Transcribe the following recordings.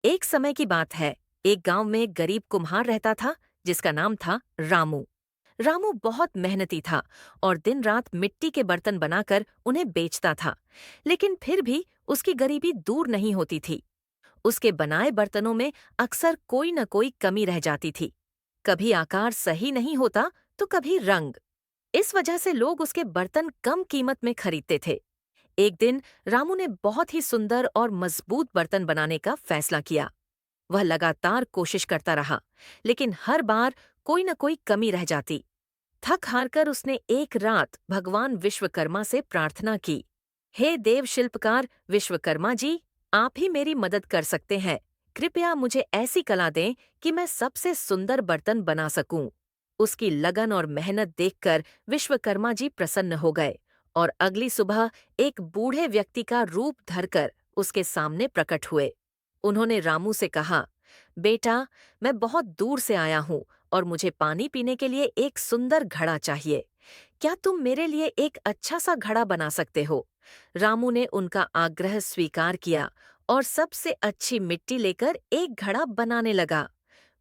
एक समय की बात है। एक गांव में एक गरीब कुम्हार रहता था जिसका नाम था रामू। रामू बहुत मेहनती था और दिन रात मिट्टी के बर्तन बनाकर उन्हें बेचता था। लेकिन फिर भी उसकी गरीबी दूर नहीं होती थी। उसके बनाए बर्तनों में अक्सर कोई न कोई कमी रह जाती थी। कभी आकार सही नहीं होता तो कभी रंग। इस वजह से लोग उसके बर्तन कम कीमत में खरीदते थे। एक दिन रामू ने बहुत ही सुंदर और मजबूत बर्तन बनाने का फैसला किया। वह लगातार कोशिश करता रहा, लेकिन हर बार कोई न कोई कमी रह जाती। थक हारकर उसने एक रात भगवान विश्वकर्मा से प्रार्थना की। हे देव शिल्पकार विश्वकर्मा जी, आप ही मेरी मदद कर सकते हैं। कृपया मुझे ऐसी कला दें कि मैं सबसे सुंदर बर्तन बना सकूं। उसकी लगन और मेहनत देखकर विश्वकर्मा जी प्रसन्न हो गए और अगली सुबह एक बूढ़े व्यक्ति का रूप धरकर उसके सामने प्रकट हुए। उन्होंने रामू से कहा, बेटा, मैं बहुत दूर से आया हूँ और मुझे पानी पीने के लिए एक सुंदर घड़ा चाहिए। क्या तुम मेरे लिए एक अच्छा सा घड़ा बना सकते हो? रामू ने उनका आग्रह स्वीकार किया और सबसे अच्छी मिट्टी लेकर एक घड़ा बनाने लगा।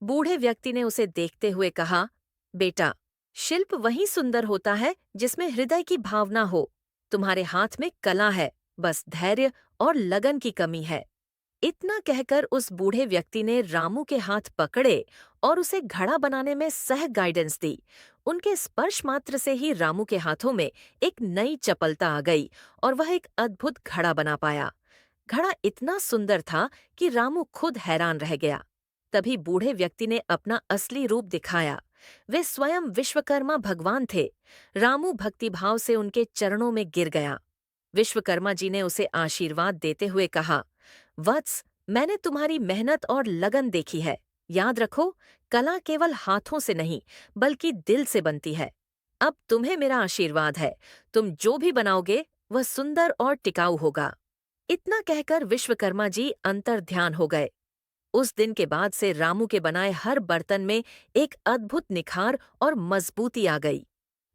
बूढ़े व्यक्ति ने उसे देखते हुए कहा, बेटा, शिल्प वही सुंदर होता है जिसमें हृदय की भावना हो। तुम्हारे हाथ में कला है, बस धैर्य और लगन की कमी है। इतना कहकर उस बूढ़े व्यक्ति ने रामू के हाथ पकड़े और उसे घड़ा बनाने में सह गाइडेंस दी। उनके स्पर्श मात्र से ही रामू के हाथों में एक नई चपलता आ गई और वह एक अद्भुत घड़ा बना पाया। घड़ा इतना सुंदर था कि रामू खुद हैरान रह गया। तभी बूढ़े व्यक्ति ने अपना असली रूप दिखाया। वे स्वयं विश्वकर्मा भगवान थे। रामू भक्तिभाव से उनके चरणों में गिर गया। विश्वकर्मा जी ने उसे आशीर्वाद देते हुए कहा, वत्स, मैंने तुम्हारी मेहनत और लगन देखी है। याद रखो, कला केवल हाथों से नहीं बल्कि दिल से बनती है। अब तुम्हें मेरा आशीर्वाद है। तुम जो भी बनाओगे वह सुंदर और टिकाऊ होगा। इतना कहकर विश्वकर्मा जी अंतर्ध्यान हो गए। उस दिन के बाद से रामू के बनाए हर बर्तन में एक अद्भुत निखार और मजबूती आ गई।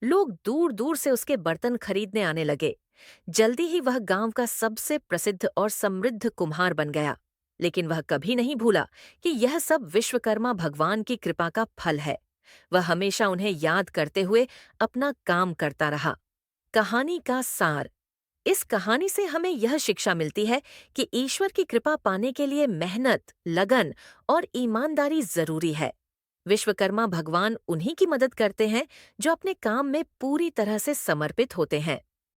लोग दूर दूर से उसके बर्तन खरीदने आने लगे। जल्दी ही वह गांव का सबसे प्रसिद्ध और समृद्ध कुम्हार बन गया। लेकिन वह कभी नहीं भूला कि यह सब विश्वकर्मा भगवान की कृपा का फल है। वह हमेशा उन्हें याद करते हुए अपना काम करता रहा। कहानी का सार। इस कहानी से हमें यह शिक्षा मिलती है कि ईश्वर की कृपा पाने के लिए मेहनत, लगन और ईमानदारी जरूरी है। विश्वकर्मा भगवान उन्हीं की मदद करते हैं जो अपने काम में पूरी तरह से समर्पित होते हैं।